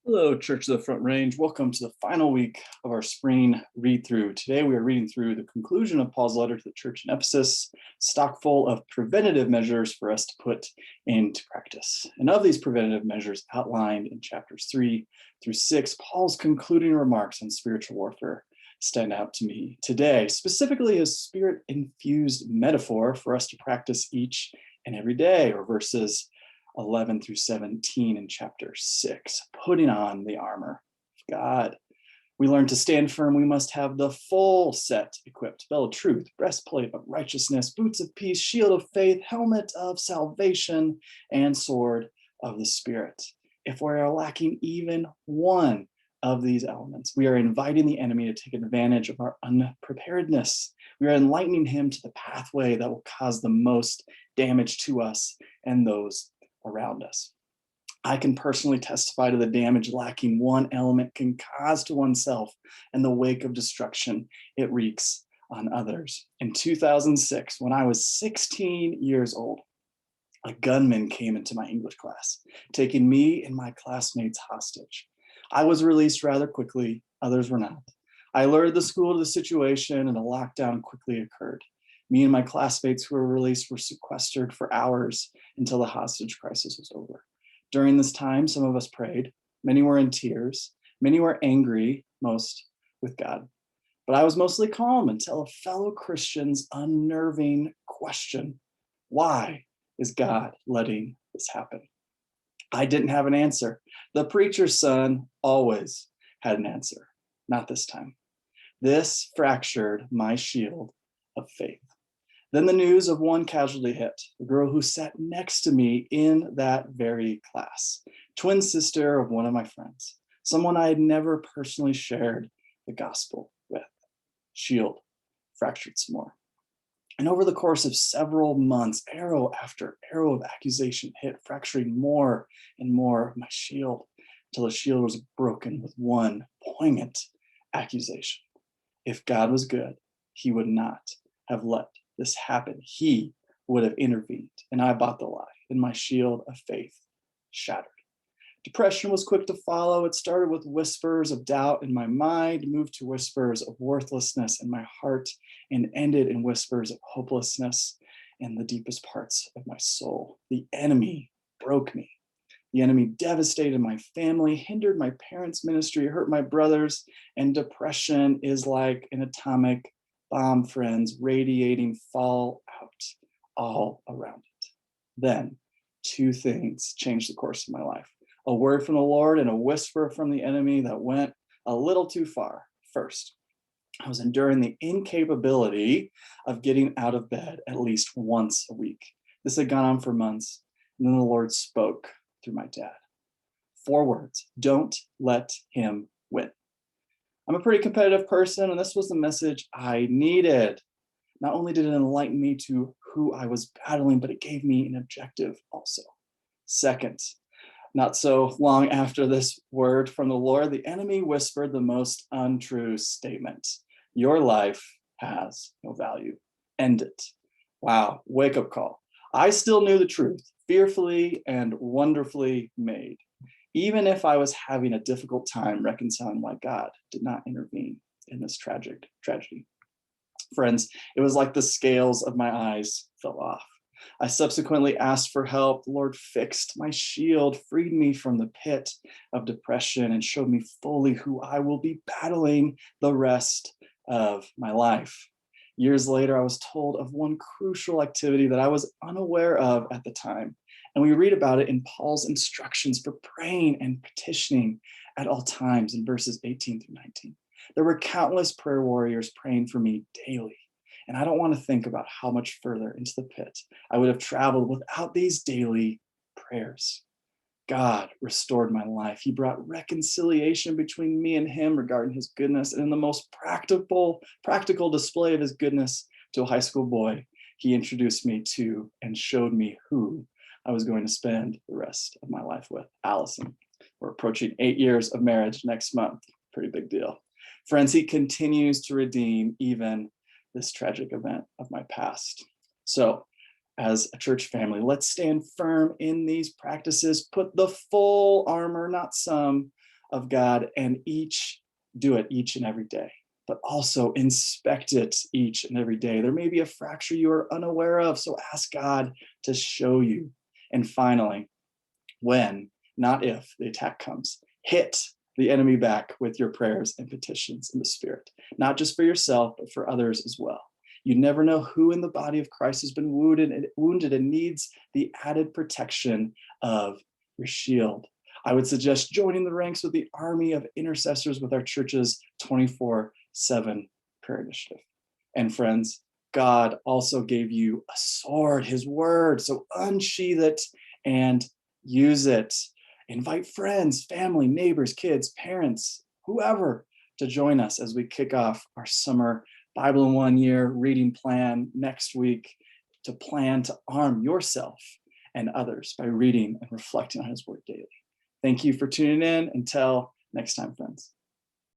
Hello, Church of the Front Range. Welcome to the final week of our spring read through. Today we are reading through the conclusion of Paul's letter to the church in Ephesus, stock full of preventative measures for us to put into practice. And of these preventative measures outlined in chapters 3 through 6, Paul's concluding remarks on spiritual warfare stand out to me today, specifically his spirit-infused metaphor for us to practice each and every day, or verses 11 through 17 in chapter 6, putting on the armor of God. We learn to stand firm. We must have the full set equipped: belt of truth, breastplate of righteousness, boots of peace, shield of faith, helmet of salvation, and sword of the Spirit. If we are lacking even one of these elements, we are inviting the enemy to take advantage of our unpreparedness. We are enlightening him to the pathway that will cause the most damage to us and those around us. I can personally testify to the damage lacking one element can cause to oneself and the wake of destruction it wreaks on others. In 2006, when I was 16 years old, a gunman came into my English class, taking me and my classmates hostage. I was released rather quickly, others were not. I alerted the school to the situation, and a lockdown quickly occurred. Me and my classmates who were released were sequestered for hours until the hostage crisis was over. During this time, some of us prayed. Many were in tears. Many were angry, most with God. But I was mostly calm until a fellow Christian's unnerving question: why is God letting this happen? I didn't have an answer. The preacher's son always had an answer. Not this time. This fractured my shield of faith. Then the news of one casualty hit, the girl who sat next to me in that very class, twin sister of one of my friends, someone I had never personally shared the gospel with. Shield fractured some more. And over the course of several months, arrow after arrow of accusation hit, fracturing more and more of my shield, until the shield was broken with one poignant accusation. If God was good, he would not have let this happened. He would have intervened, and I bought the lie, and my shield of faith shattered. Depression was quick to follow. It started with whispers of doubt in my mind, moved to whispers of worthlessness in my heart, and ended in whispers of hopelessness in the deepest parts of my soul. The enemy broke me. The enemy devastated my family, hindered my parents' ministry, hurt my brothers, and depression is like an atomic bomb, friends, radiating fallout all around it. Then two things changed the course of my life: a word from the Lord and a whisper from the enemy that went a little too far. First, I was enduring the incapability of getting out of bed at least once a week. This had gone on for months, and then the Lord spoke through my dad. 4 words: don't let him win. I'm a pretty competitive person, and this was the message I needed. Not only did it enlighten me to who I was battling, but it gave me an objective also. Second, not so long after this word from the Lord, the enemy whispered the most untrue statement: your life has no value. End it. Wow, wake up call. I still knew the truth, fearfully and wonderfully made, even if I was having a difficult time reconciling why God did not intervene in this tragedy. Friends, it was like the scales of my eyes fell off. I subsequently asked for help. The Lord fixed my shield, freed me from the pit of depression, and showed me fully who I will be battling the rest of my life. Years later, I was told of one crucial activity that I was unaware of at the time. And we read about it in Paul's instructions for praying and petitioning at all times in verses 18 through 19. There were countless prayer warriors praying for me daily. And I don't want to think about how much further into the pit I would have traveled without these daily prayers. God restored my life. He brought reconciliation between me and him regarding his goodness. And in the most practical display of his goodness to a high school boy, he introduced me to and showed me who I was going to spend the rest of my life with: Allison. We're approaching 8 years of marriage next month. Pretty big deal. Friends, he continues to redeem even this tragic event of my past. So, as a church family, let's stand firm in these practices. Put the full armor, not some, of God, and do it each and every day, but also inspect it each and every day. There may be a fracture you are unaware of, so ask God to show you. And finally, when, not if, the attack comes, hit the enemy back with your prayers and petitions in the Spirit, not just for yourself, but for others as well. You never know who in the body of Christ has been wounded and needs the added protection of your shield. I would suggest joining the ranks with the army of intercessors with our church's 24/7 prayer initiative. And friends, God also gave you a sword, his word. So unsheath it and use it. Invite friends, family, neighbors, kids, parents, whoever to join us as we kick off our summer Bible in 1 year reading plan next week, to plan to arm yourself and others by reading and reflecting on his word daily. Thank you for tuning in. Until next time, friends.